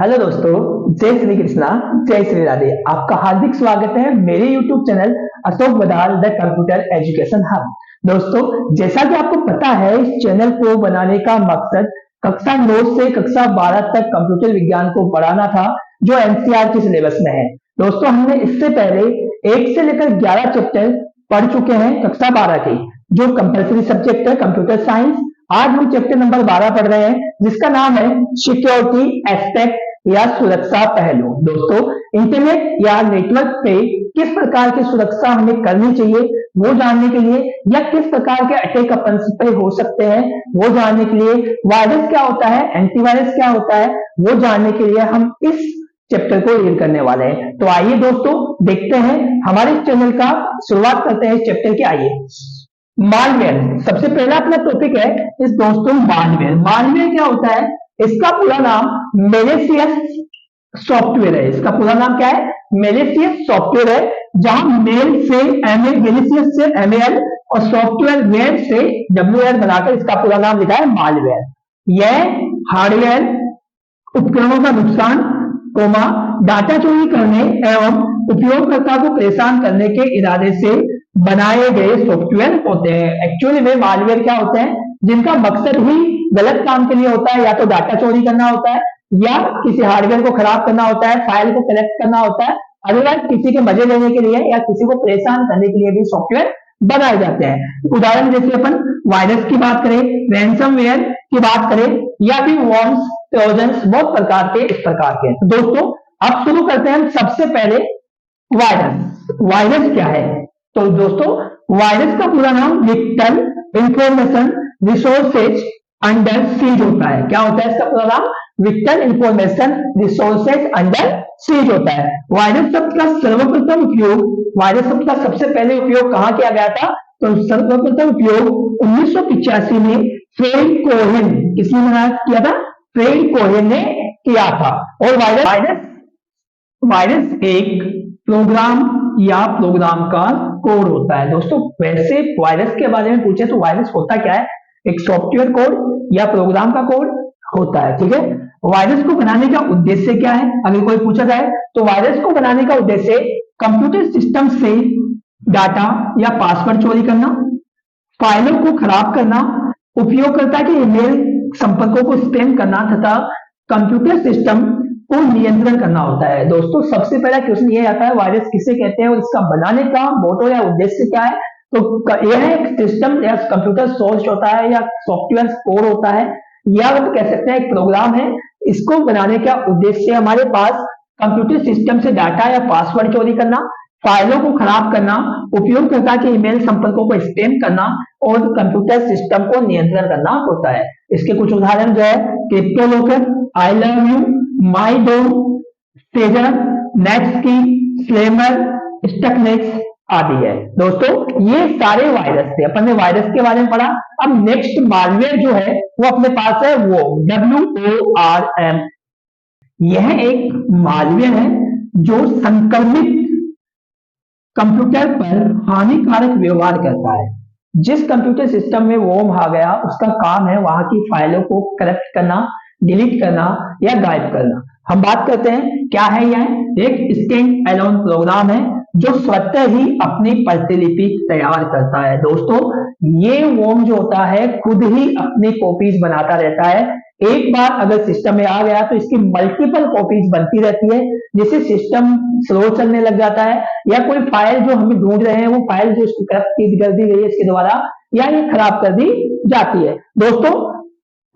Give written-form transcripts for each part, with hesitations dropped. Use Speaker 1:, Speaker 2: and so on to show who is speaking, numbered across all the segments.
Speaker 1: Hello दोस्तों, जय श्री कृष्णा, जय श्री राधे। आपका हार्दिक स्वागत है मेरे YouTube channel Ashok बदाल the computer education hub. दोस्तों, जैसा कि आपको पता है, इस चैनल को बनाने का मकसद कक्षा 9 से कक्षा 12 तक कंप्यूटर विज्ञान को पढ़ाना था, जो एनसीईआरटी के सिलेबस में है। दोस्तों, हमने इससे पहले 1 से लेकर 11 चैप्टर पढ़ चुके हैं कक्षा 12 के, जो कंपल्सरी सब्जेक्ट है कंप्यूटर साइंस। आज हम चैप्टर नंबर 12 पढ़ रहे हैं, जिसका नाम है सिक्योरिटी एस्पेक्ट या सुरक्षा पहलू। दोस्तों, इंटरनेट या नेटवर्क पे किस प्रकार की सुरक्षा हमें करनी चाहिए वो जानने के लिए, या किस प्रकार के अटैक अपन पे हो सकते हैं वो जानने के लिए, वायरस क्या होता है, एंटीवायरस क्या होता है वो जानने के लिए हम इस चैप्टर को रीड करने वाले हैं। तो आइए दोस्तों, देखते हैं हमारे चैनल का, शुरुआत करते हैं इस चैप्टर की। आइए, मालवेयर सबसे पहला अपना टॉपिक है इस दोस्तों। मालवेयर मालवेयर क्या होता है? इसका पूरा नाम मेलेशियस सॉफ्टवेयर है। इसका पूरा नाम क्या है? मेलेशियस सॉफ्टवेयर है, जहां मेल से एमए, मेलेशियस से एमएल और सॉफ्टवेयर वेयर से डब्ल्यूएल बनाकर इसका पूरा नाम लिखा है मालवेयर। यह हार्डवेयर उपकरणों का नुकसान, डाटा चोरी करने एवं उपयोगकर्ता को परेशान करने के इरादे से बनाए गए सॉफ्टवेयर होते हैं। एक्चुअली में मालवेयर क्या होते हैं? जिनका मकसद ही गलत काम के लिए होता है, या तो डाटा चोरी करना होता है, या किसी हार्डवेयर को खराब करना होता है, फाइल को कलेक्ट करना होता है, अदरवाइज किसी के मजे लेने के लिए या किसी को परेशान करने के लिए भी सॉफ्टवेयर बनाए जाते हैं। उदाहरण जैसे अपन वायरस की बात करें, रैंसमवेयर की बात करें, या फिर वॉर्म्स, ट्रोजन्स, बहुत प्रकार के इस प्रकार के। तो दोस्तों, अब शुरू करते हैं सबसे पहले वायरस। वायरस क्या है? तो दोस्तों, वायरस का पूरा नाम Victor information resources under siege होता है। क्या होता है इसका पूरा नाम? Victor information resources under siege होता है। वायरस शब्द का सर्वप्रथम उपयोग, वायरस शब्द का सबसे पहले उपयोग कहां किया गया था? तो सर्वप्रथम उपयोग 1985 में फ्रेड कोहेन, किसने किया था? फ्रेड कोहेन ने किया था। और वायरस एक प्रोग्राम या प्रोग्राम का कोड होता है। दोस्तों, वैसे वायरस के बारे में पूछे तो वायरस होता क्या है? एक सॉफ्टवेयर कोड या प्रोग्राम का कोड होता है। ठीक है, वायरस को बनाने का उद्देश्य क्या है अगर कोई पूछा जाए तो वायरस को बनाने का उद्देश्य कंप्यूटर सिस्टम से डाटा या पासवर्ड चोरी करना, फाइलों को खराब करना, उपयोगकर्ता के ईमेल संपर्कों को स्पैम करना तथा कंप्यूटर सिस्टम को नियंत्रण करना होता है। दोस्तों, सबसे पहला क्वेश्चन ये आता है, वायरस किसे कहते हैं और इसका बनाने का मोटो या उद्देश्य क्या है? तो यह एक सिस्टम या कंप्यूटर सोर्स होता है, या सॉफ्टवेयर कोड होता है, या हम कह सकते हैं एक प्रोग्राम है। इसको बनाने का उद्देश्य हमारे पास कंप्यूटर सिस्टम से डाटा या पासवर्ड चोरी करना, फाइलों को खराब करना, उपयोगकर्ता के ईमेल संपर्कों को स्पैम करना और कंप्यूटर सिस्टम को नियंत्रण करना होता है। इसके कुछ उदाहरण जो है CryptoLocker, I love you, MyDoom, Sasser, Netsky, Slammer, Stuxnet आदि है। दोस्तों, ये सारे वायरस थे, अपन ने वायरस के बारे में पढ़ा। अब नेक्स्ट मालवेयर जो है वो अपने पास है, वो WORM। यह एक मालवेयर है जो संक्रमित कंप्यूटर पर हानिकारक व्यवहार करता है। जिस कंप्यूटर सिस्टम में वॉर्म आ गया, उसका काम है वहां की फाइलों को कलेक्ट करना, डिलीट करना या गायब करना। हम बात करते हैं क्या है यह? एक स्टैंड अलोन प्रोग्राम है जो स्वतः ही अपनी प्रतिलिपि तैयार करता है। दोस्तों, ये वॉर्म जो होता है खुद ही अपनी कॉपीज बनाता रहता है। एक बार अगर सिस्टम में आ गया तो इसकी मल्टीपल कॉपीज बनती रहती है, जिससे सिस्टम स्लो चलने लग जाता है, या कोई फाइल जो हम ढूंढ रहे हैं वो फाइल जो करप्ट कर दी गई है इसके द्वारा, या ये खराब कर दी जाती है। दोस्तों,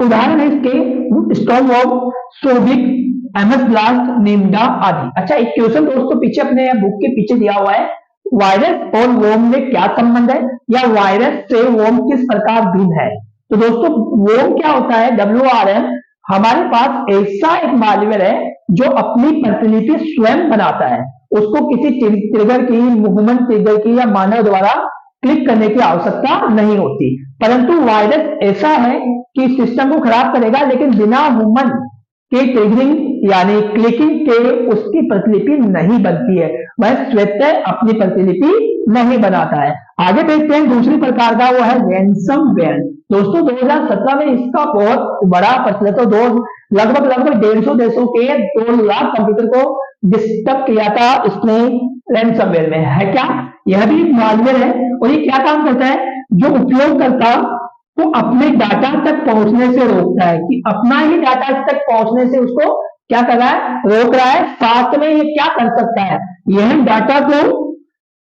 Speaker 1: उदाहरण है इसके स्टॉर्मवॉर्म, सोविक, एमएस ब्लास्ट, निम्डा आदि। अच्छा, एक क्वेश्चन दोस्तों पीछे अपने बुक के पीछे दिया हुआ है, वायरस और वॉर्म में क्या संबंध है, या वायरस से वॉर्म किस प्रकार भिन्न है? तो दोस्तों, वॉर्म क्या होता है? WORM हमारे पास ऐसा एक मालवेयर है जो अपनी प्रतिलिपि स्वयं बनाता है। उसको किसी ट्रिगर की, मूवमेंट ट्रिगर की या मानव द्वारा क्लिक करने की आवश्यकता नहीं होती। परंतु वायरस ऐसा है कि सिस्टम को खराब करेगा, लेकिन बिना मूवमेंट के ट्रिगरिंग यानी क्लिकिंग के उसकी प्रतिलिपि नहीं बनती है, वह स्वतः अपनी प्रतिलिपि नहीं बनाता है। आगे देखते हैं दूसरी प्रकार का, वो है रैंसमवेयर। दोस्तों 2017 में इसका बहुत बड़ा प्रचलित, तो दो लगभग लगभग 150 देशों के 2 लाख कंप्यूटर को डिस्टर्ब किया था इसने रैंसमवेयर में। है क्या? यह भी एक मालवेयर है और ये क्या काम करता है, जो उपयोगकर्ता को अपने डाटा तक पहुंचने से रोकता है, कि अपना ही डाटा तक पहुंचने से उसको क्या कर रहा है, रोक रहा है। साथ में ये क्या कर सकता है, यह डाटा को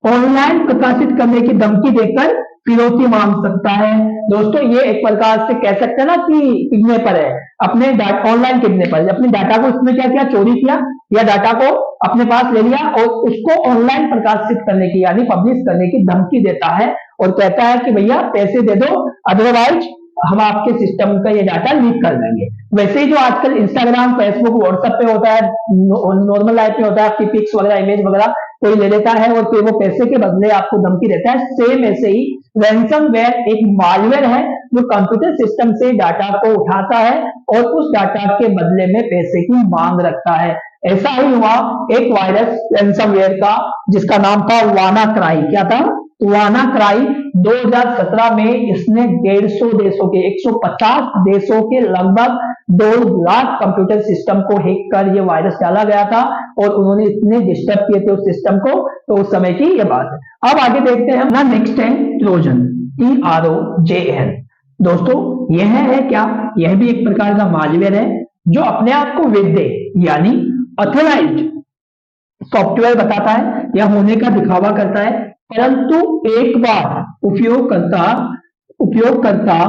Speaker 1: ऑनलाइन प्रकाशित करने की धमकी देकर फिरौती मांग सकता है। दोस्तों ये एक प्रकार से कह सकते हैं ना कि किडनैपर है, अपने ऑनलाइन किडनैपर, अपने डाटा को इसमें क्या किया, चोरी किया या डाटा को अपने पास ले लिया और उसको ऑनलाइन प्रकाशित करने की यानी पब्लिश करने की धमकी देता है और कहता है कि भैया पैसे दे दो, अदरवाइज हम आपके सिस्टम का ये डाटा लीक कर देंगे। वैसे ही जो आजकल इंस्टाग्राम, फेसबुक, व्हाट्सएप पे होता है, नॉर्मल लाइफ में होता है, आपकी पिक्स वगैरह, इमेज वगैरह कोई ले लेता है और फिर वो पैसे के बदले आपको धमकी देता है, सेम ऐसे ही रैंसमवेयर एक मालवेयर है जो कंप्यूटर सिस्टम से डाटा को उठाता है और उस डाटा के बदले में पैसे की मांग रखता है। ऐसा ही हुआ एक वायरस रैंसमवेयर का जिसका नाम था वानाक्राई। क्या था? वानाक्राई। 2017 में इसने 150 देशों के 150 देशों के लगभग 2 लाख कंप्यूटर सिस्टम को हैक कर ये वायरस डाला गया था और उन्होंने इतने डिस्टर्ब किए थे उस सिस्टम को, तो उस समय की ये बात है। अब आगे देखते हैं ना, नेक्स्ट है ट्रोजन, TROJN। दोस्तों यह है क्या, यह भी एक प्रकार का मालवेयर है जो अपने आप को वैध यानी ऑथराइज्ड सॉफ्टवेयर बताता है या होने का दिखावा करता है, परंतु एक बार उपयोगकर्ता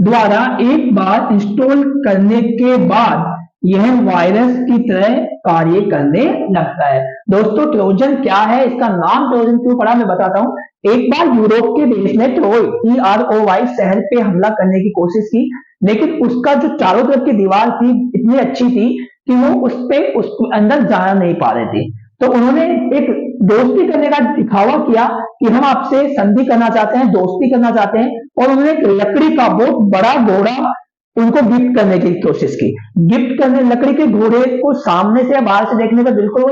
Speaker 1: द्वारा एक बार इंस्टॉल करने के बाद यह वायरस की तरह कार्य करने लगता है। दोस्तों ट्रोजन क्या है, इसका नाम ट्रोजन क्यों पड़ा मैं बताता हूं। एक बार यूरोप के देश में ट्रोय TROY शहर पे हमला करने की कोशिश की, लेकिन उसका जो चारों तरफ की दीवार थी इतनी अच्छी थी कि वो उस अंदर जाना नहीं पा रहे थे। तो उन्होंने एक दोस्ती करने का दिखावा किया कि हम आपसे संधि करना चाहते हैं, दोस्ती करना चाहते हैं, और उन्होंने एक लकड़ी का बहुत बड़ा घोड़ा उनको गिफ्ट करने की कोशिश की। गिफ्ट करने, लकड़ी के घोड़े को सामने से या बाहर से देखने पर बिल्कुल वो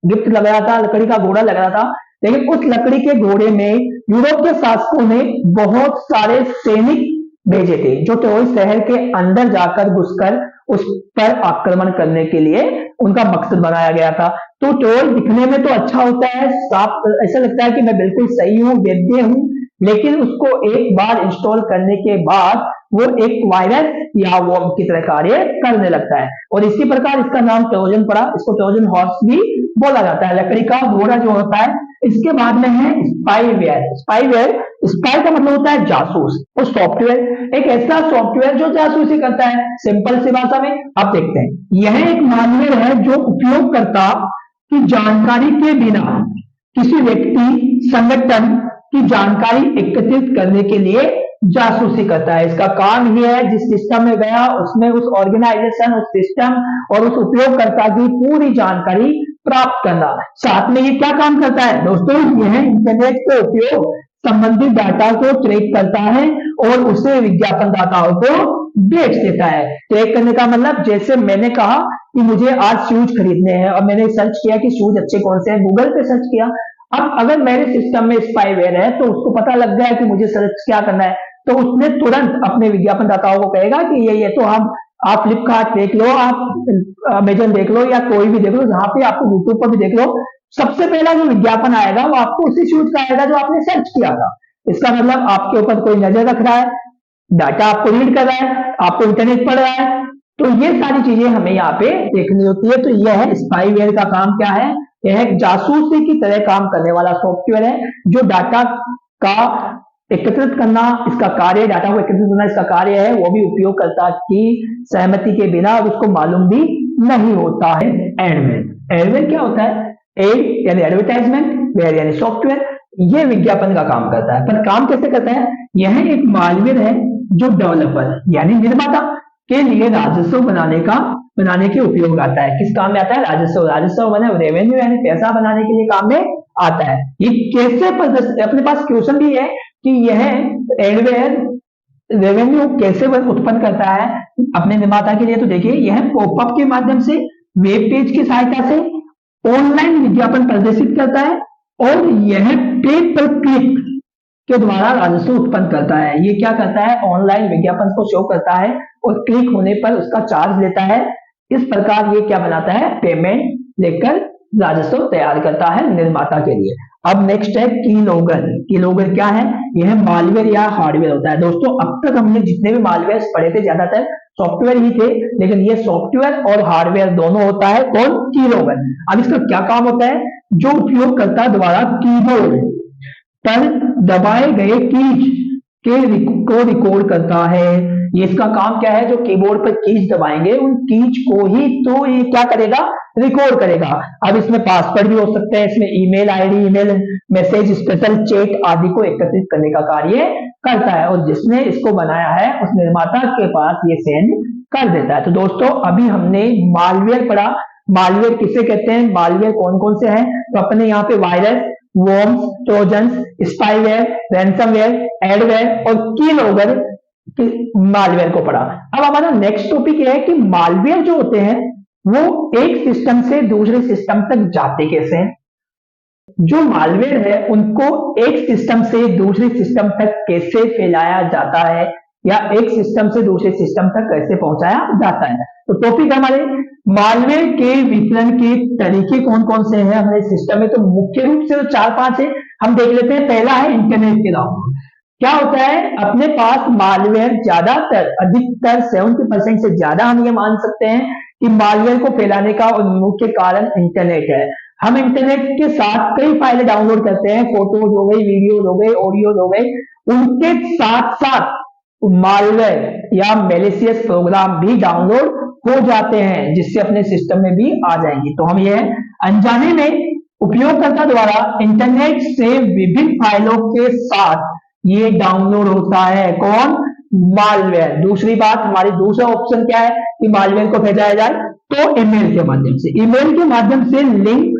Speaker 1: गिफ्ट लग रहा था, लकड़ी का घोड़ा लग रहा था, लेकिन उस लकड़ी के घोड़े में यूरोप के शासकों ने बहुत सारे सैनिक भेजे थे जो ट्रोय शहर के अंदर जाकर घुसकर उस पर आक्रमण करने के लिए उनका मकसद बनाया गया था। तो ट्रोय दिखने में तो अच्छा होता है, साफ, ऐसा लगता है कि मैं बिल्कुल सही हूं, वैद्य हूं, लेकिन उसको एक बार इंस्टॉल करने के बाद वो एक वायरस या वर्म की तरह कार्य करने लगता है और इसी प्रकार इसका नाम ट्रोजन पड़ा। इसको ट्रोजन हॉर्स भी बोला जाता है, लकड़ी का घोड़ा जो होता है। इसके बाद में है स्पाईवेयर। स्पाई का मतलब होता है जासूस, और सॉफ्टवेयर एक ऐसा सॉफ्टवेयर जो जासूसी करता है, सिंपल सी भाषा में। आप देखते हैं यह एक मालवेयर है जो उपयोगकर्ता की जानकारी के बिना किसी व्यक्ति, संगठन की जानकारी एकत्रित करने के लिए जासूसी करता है। इसका काम ही है जिस सिस्टम में गया उसमें उस ऑर्गेनाइजेशन, उस सिस्टम और उस उपयोगकर्ता की पूरी जानकारी प्राप्त करना। साथ में ये क्या काम करता है दोस्तों, यह इंटरनेट के उपयोग संबंधित डाटा को ट्रैक करता है और उसे विज्ञापनदाताओं को बेच देता है। ट्रैक करने का मतलब, जैसे मैंने कहा कि मुझे आज शूज खरीदने हैं और मैंने सर्च किया कि शूज अच्छे कौन से हैं, गूगल पे सर्च किया। अब अगर मेरे सिस्टम में स्पाईवेयर है तो उसको पता लग गया कि मुझे सर्च क्या करना है, तो उसने तुरंत अपने विज्ञापनदाताओं को कहेगा कि ये तो आप फ्लिपकार्ट देख लो, आप अमेजन देख लो या कोई भी देख लो, जहां पे आपको यूट्यूब पर भी देख लो, सबसे पहला जो विज्ञापन आएगा वो आपको उसी शूज का आएगा जो आपने सर्च किया था। इसका मतलब आपके ऊपर कोई नजर रख रहा है, डाटा आपको रीड कर रहा है, आपको इंटरनेट पढ़ रहा है। तो ये सारी चीजें हमें यहाँ पे देखनी होती है। तो यह है स्पाईवेयर का काम क्या है, यह एक जासूसी की तरह काम करने वाला सॉफ्टवेयर है जो डाटा का एकत्रित करना इसका कार्य, डाटा को एकत्रित करना इसका कार्य है, वो भी उपयोगकर्ता की सहमति के बिना, और उसको मालूम भी नहीं होता है। एडवेयर क्या होता है, एड यानी एडवर्टाइजमेंट, वेयर यानी सॉफ्टवेयर, ये विज्ञापन का काम करता है। पर काम कैसे करता है, यह एक मालवेयर है जो डेवलपर यानी निर्माता के लिए राजस्व बनाने के उपयोग आता है। किस काम में आता है, राजस्व बने, रेवेन्यू यानी पैसा बनाने के लिए काम में आता है। ये कैसे, अपने पास क्वेश्चन भी है कि यह एडवेयर रेवेन्यू कैसे उत्पन्न करता है अपने निर्माता के लिए। तो देखिए यह पॉपअप के माध्यम से, वेब पेज की सहायता से ऑनलाइन विज्ञापन प्रदर्शित करता है और यह पे पर क्लिक के द्वारा राजस्व उत्पन्न करता है। ये क्या करता है, ऑनलाइन विज्ञापन को शो करता है और क्लिक होने पर उसका चार्ज लेता है। इस प्रकार ये क्या बनाता है, पेमेंट लेकर राजस्व तैयार करता है निर्माता के लिए। अब नेक्स्ट है कीलॉगर। कीलॉगर क्या है, यह मालवेयर या हार्डवेयर होता है। दोस्तों अब तक हमने जितने भी मालवेयर पढ़े थे ज्यादातर सॉफ्टवेयर ही थे, लेकिन ये सॉफ्टवेयर और हार्डवेयर दोनों होता है। कौन, कीलॉगर। अब इसका क्या काम होता है, जो उपयोगकर्ता द्वारा कीबोर्ड पर दबाए गए कीज को रिकॉर्ड करता है। ये इसका काम क्या है, जो कीबोर्ड पर कीज दबाएंगे उन कीज को ही तो ये क्या करेगा, रिकॉर्ड करेगा। अब इसमें पासवर्ड भी हो सकते हैं, इसमें email ID, email message, special chat आदि को एकत्रित करने का कार्य करता है और जिसने इसको बनाया है उस निर्माता के पास ये सेंड कर देता है। तो दोस्तों अभी हमने मालवेयर पढ़ा। मालवेयर किसे कहते हैं, मालवेयर कौन कौन से हैं, तो अपने यहाँ पे virus, worms, trojans, spyware, ransomware, adware और कीलॉगर मालवेयर को पढ़ा। अब हमारा नेक्स्ट टॉपिक यह है कि मालवेयर जो होते हैं वो एक सिस्टम से दूसरे सिस्टम तक जाते कैसे हैं। जो मालवेयर है उनको एक सिस्टम से दूसरे सिस्टम तक कैसे फैलाया जाता है या एक सिस्टम से दूसरे सिस्टम तक कैसे पहुंचाया जाता है। तो टॉपिक हमारे मालवेयर के वितरण के तरीके कौन कौन से हैं हमारे सिस्टम में। तो मुख्य रूप से तो 4-5 है, हम देख लेते हैं। पहला है इंटरनेट के डाउनलोड। क्या होता है, अपने पास मालवेयर ज्यादातर, अधिकतर 70% से ज्यादा हम ये मान सकते हैं कि मालवेयर को फैलाने का मुख्य कारण इंटरनेट है। हम इंटरनेट के साथ कई फाइलें डाउनलोड करते हैं, फोटोज हो गई, वीडियोज हो गई, ऑडियोज हो गई, उनके साथ साथ मालवेयर या मैलिशियस प्रोग्राम भी डाउनलोड हो जाते हैं जिससे अपने सिस्टम में भी आ जाएंगे। तो हम ये अनजाने में उपयोगकर्ता द्वारा इंटरनेट से विभिन्न फाइलों के साथ ये डाउनलोड होता है। कौन, मालवेयर। दूसरी बात, हमारी दूसरा ऑप्शन क्या है कि मालवेयर को भेजा जाए, तो ईमेल के माध्यम से। ईमेल के माध्यम से लिंक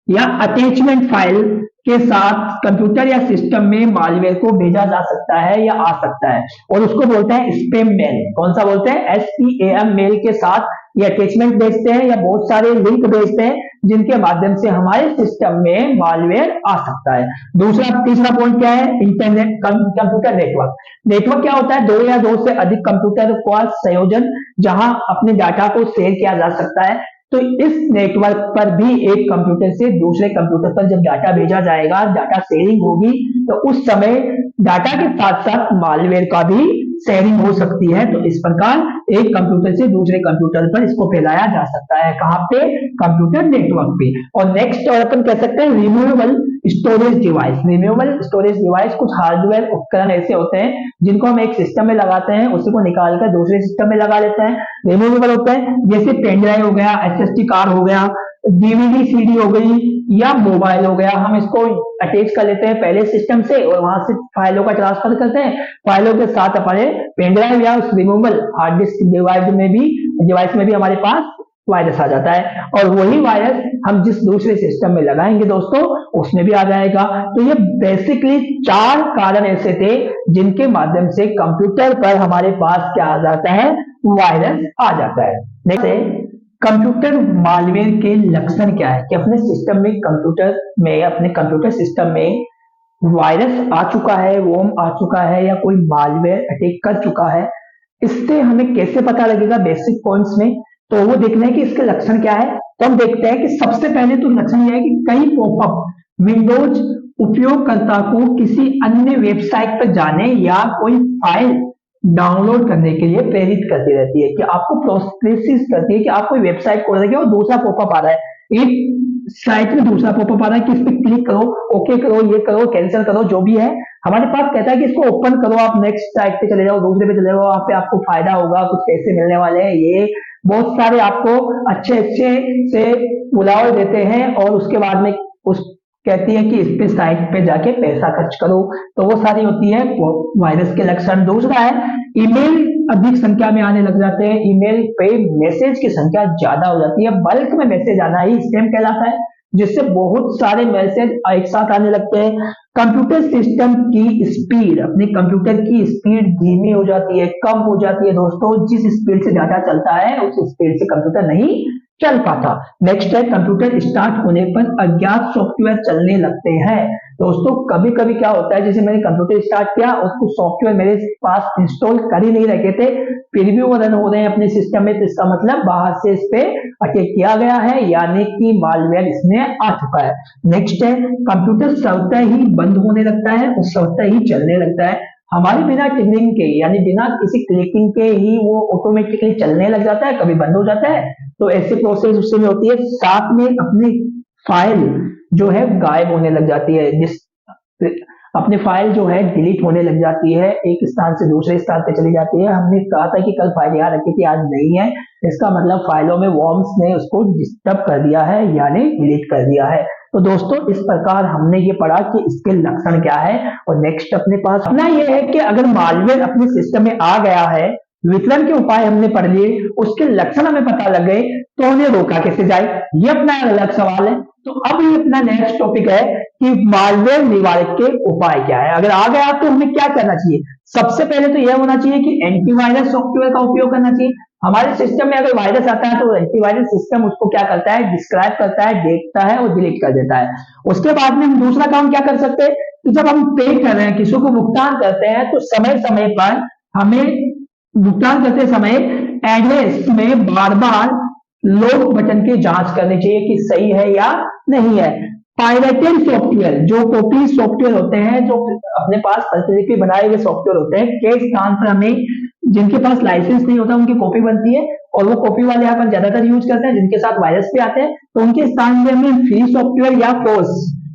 Speaker 1: या अटैचमेंट फाइल के साथ कंप्यूटर या सिस्टम में मालवेयर को भेजा जा सकता है या आ सकता है और उसको बोलते हैं स्पैम मेल। कौन सा बोलते हैं, SPAM मेल के साथ ये अटैचमेंट भेजते हैं या बहुत सारे लिंक भेजते हैं जिनके माध्यम से हमारे सिस्टम में मालवेयर आ सकता है। तीसरा पॉइंट क्या है, इंटरनेट कंप्यूटर नेटवर्क। नेटवर्क क्या होता है, 2 या 2 से अधिक कंप्यूटर का संयोजन जहां अपने डाटा को शेयर किया जा सकता है। तो इस नेटवर्क पर भी एक कंप्यूटर से दूसरे कंप्यूटर पर जब डाटा भेजा जाएगा, डाटा शेयरिंग होगी, तो उस समय डाटा के साथ साथ मालवेयर का भी शेयरिंग हो सकती है। तो इस प्रकार एक कंप्यूटर से दूसरे कंप्यूटर पर इसको फैलाया जा सकता है। कहां पे, कंप्यूटर नेटवर्क पे। और नेक्स्ट और अपन कह सकते हैं removable storage device. Removable storage device कुछ हार्डवेयर उपकरण ऐसे होते हैं जिनको हम एक सिस्टम में लगाते हैं, उसी को निकालकर दूसरे सिस्टम में लगा लेते हैं। रिमूवेबल होते हैं जैसे पेन ड्राइव हो गया, SSD कार्ड हो गया, DVD CD हो गई या मोबाइल हो गया। हम इसको अटैच कर लेते हैं पहले सिस्टम से और वहां से फाइलों का ट्रांसफर करते हैं। फाइलों के साथ अपने पेन ड्राइव या उस रिमूवेबल हार्ड डिस्क डिवाइस में भी हमारे पास वायरस आ जाता है और वही वायरस हम जिस दूसरे सिस्टम में लगाएंगे दोस्तों उसमें भी आ जाएगा। तो ये बेसिकली 4 कारण ऐसे थे जिनके माध्यम से कंप्यूटर पर हमारे पास क्या आ जाता है, वायरस आ जाता है। नेक्स्ट, कंप्यूटर मालवेयर के लक्षण क्या है कि अपने सिस्टम में, कंप्यूटर में, अपने कंप्यूटर सिस्टम में वायरस आ चुका है, वॉर्म आ चुका है या कोई मालवेयर अटैक कर चुका है। इससे हमें कैसे पता लगेगा, बेसिक पॉइंट्स में तो वो देखना है कि इसके लक्षण क्या है। तो हम देखते हैं कि सबसे पहले तो लक्षण यह है कि कई पॉपअप विंडोज उपयोगकर्ता को किसी अन्य वेबसाइट पर जाने या कोई फाइल डाउनलोड करने के लिए प्रेरित करती रहती है, कि आपको प्रोसेस करती है कि आप कोई वेबसाइट खोल रहे हैं और दूसरा पॉपअप आ रहा है, एक साइट में दूसरा पॉपअप आ रहा है कि इस पर क्लिक करो, ओके करो, ये करो, कैंसिल करो, जो भी है हमारे पास कहता है कि इसको ओपन करो, आप नेक्स्ट साइट पे चले जाओ, दूसरे पे चले जाओ, वहां पे आपको फायदा होगा, कुछ पैसे मिलने वाले हैं, ये बहुत सारे आपको अच्छे से बुलावे देते हैं और उसके बाद में उस कहती है कि इस पे साइट पे जाके पैसा खर्च करो। तो वो सारी होती है वायरस के लक्षण। दूसरा है ईमेल अधिक संख्या में आने लग जाते हैं, ईमेल पे मैसेज की संख्या ज्यादा हो जाती है, बल्क में मैसेज आना ही स्पैम कहलाता है, जिससे बहुत सारे मैसेज एक साथ आने लगते हैं। कंप्यूटर सिस्टम की स्पीड, अपने कंप्यूटर की स्पीड धीमी हो जाती है, कम हो जाती है दोस्तों। जिस स्पीड से डाटा चलता है उस स्पीड से कंप्यूटर नहीं चल पाता। नेक्स्ट है कंप्यूटर स्टार्ट होने पर अज्ञात सॉफ्टवेयर चलने लगते हैं। दोस्तों कभी कभी क्या होता है, जैसे मैंने कंप्यूटर स्टार्ट किया, उसको सॉफ्टवेयर मेरे पास इंस्टॉल कर ही नहीं रखे थे, फिर भी वो रन हो रहे हैं अपने सिस्टम में, तो इसका मतलब बाहर से इस पे अटैक किया गया है, यानी कि मालवेयर इसमें आ चुका है। नेक्स्ट है कंप्यूटर स्वतः ही बंद होने लगता है और स्वतः ही चलने लगता है। हमारे बिना टिकरिंग के, यानी बिना किसी क्लिकिंग के ही वो ऑटोमेटिकली चलने लग जाता है, कभी बंद हो जाता है। तो ऐसी प्रोसेस उससे में होती है। साथ में अपनी फाइल जो है गायब होने लग जाती है, जिस अपनी फाइल जो है डिलीट होने लग जाती है, एक स्थान से दूसरे स्थान पे चली जाती है। हमने कहा था कि कल फाइल यहाँ रखी थी, आज नहीं है, इसका मतलब फाइलों में वॉर्म्स ने उसको डिस्टर्ब कर दिया है, यानी डिलीट कर दिया है। तो दोस्तों इस प्रकार हमने ये पढ़ा कि इसके लक्षण क्या है। और नेक्स्ट अपने पास अपना ये है कि अगर मालवेयर अपने सिस्टम में आ गया है, वितरण के उपाय हमने पढ़ लिए, उसके लक्षण हमें पता लग गए, तो उन्हें रोका कैसे जाए, ये अपना अलग सवाल है। तो अब ये अपना नेक्स्ट टॉपिक है कि मालवेयर निवारक के उपाय क्या है। अगर आ गया तो हमें क्या करना चाहिए। सबसे पहले तो यह होना चाहिए कि एंटीवायरस सॉफ्टवेयर का उपयोग करना चाहिए। हमारे सिस्टम में अगर वायरस आता है तो एंटीवायरस सिस्टम उसको क्या करता है, डिस्क्राइब करता है, देखता है और डिलीट कर देता है। उसके बाद में हम दूसरा काम क्या कर सकते हैं कि जब हम पे कर रहे हैं, किसी को भुगतान करते हैं, तो समय समय पर हमें भुगतान करते समय एड्रेस में बार बार लोड बटन की जांच करनी चाहिए कि सही है या नहीं है। पायरेटेड सॉफ्टवेयर, जो कॉपी सॉफ्टवेयर होते हैं, जो अपने पास प्रतिलिपि बनाए हुए सॉफ्टवेयर होते हैं, के स्थान पर हमें, जिनके पास लाइसेंस नहीं होता उनकी कॉपी बनती है, और वो कॉपी वाले यहाँ पर ज्यादातर यूज करते हैं, जिनके साथ वायरस भी आते हैं, तो उनके स्थान में हमें फ्री सॉफ्टवेयर या force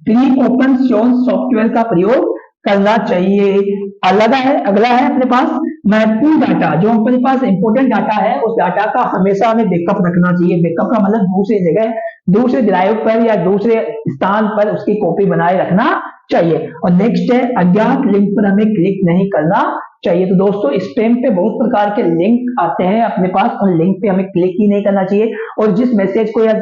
Speaker 1: free open source software का प्रयोग करना चाहिए। अगला है अपने पास महत्वपूर्ण डाटा, जो अपने पास इंपोर्टेंट डाटा है, उस डाटा का हमेशा हमें बैकअप रखना चाहिए। बैकअप का मतलब दूसरी जगह, दूसरे ड्राइव पर या दूसरे स्थान पर उसकी कॉपी बनाए रखना चाहिए। और नेक्स्ट है अज्ञात लिंक पर हमें क्लिक नहीं करना चाहिए। तो दोस्तों स्पैम पे बहुत प्रकार के लिंक आते हैं अपने पास, उन लिंक पे हमें क्लिक ही नहीं करना चाहिए, और जिस मैसेज को या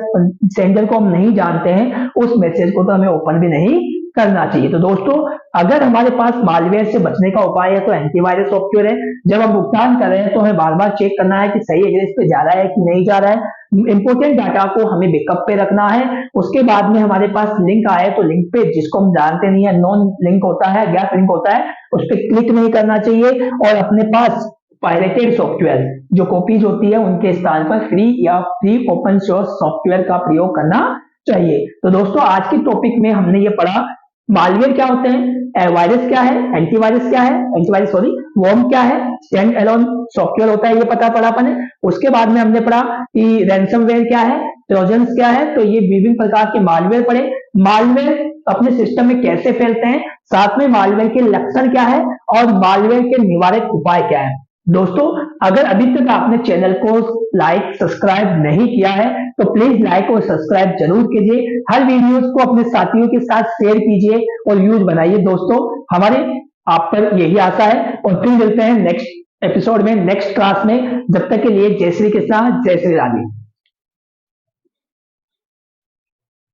Speaker 1: सेंडर को हम नहीं जानते हैं, उस मैसेज को तो हमें ओपन भी नहीं करना चाहिए। तो दोस्तों अगर हमारे पास मालवेयर से बचने का उपाय है तो एंटीवायरस सॉफ्टवेयर है। जब हम भुगतान कर रहे हैं तो हमें बार बार चेक करना है कि सही एड्रेस पे जा रहा है कि नहीं जा रहा है। इंपोर्टेंट डाटा को हमें बैकअप पे रखना है। उसके बाद में हमारे पास लिंक आए तो लिंक पे, जिसको हम जानते नहीं है, नॉन लिंक होता है, गैप लिंक होता है, उस पर क्लिक नहीं करना चाहिए। और अपने पास पायरेटेड सॉफ्टवेयर जो कॉपीज होती है उनके स्थान पर फ्री या फ्री ओपन सोर्स सॉफ्टवेयर का प्रयोग करना चाहिए। तो दोस्तों आज के टॉपिक में हमने ये पढ़ा मालवेयर क्या होते हैं, वायरस क्या है, एंटीवायरस क्या है, एंटीवायरस सॉरी वॉर्म क्या है, स्टैंड अलोन सॉफ्टवेयर होता है, ये पता पड़ा अपन ने। उसके बाद में हमने पढ़ा कि रैंसमवेयर क्या है, ट्रोजन्स क्या है। तो ये विभिन्न प्रकार के मालवेयर पढ़े, मालवेयर अपने सिस्टम में कैसे फैलते हैं, साथ में मालवेयर के लक्षण क्या है और मालवेयर के निवारक उपाय क्या है। दोस्तों अगर अभी तक आपने चैनल को लाइक सब्सक्राइब नहीं किया है तो प्लीज लाइक और सब्सक्राइब जरूर कीजिए। हर वीडियोस को अपने साथियों के साथ शेयर कीजिए और व्यूज बनाइए। दोस्तों हमारे आप पर यही आशा है, और फिर मिलते हैं नेक्स्ट एपिसोड में, नेक्स्ट क्लास में। जब तक के लिए जय श्री कृष्णा, जय श्री राधे।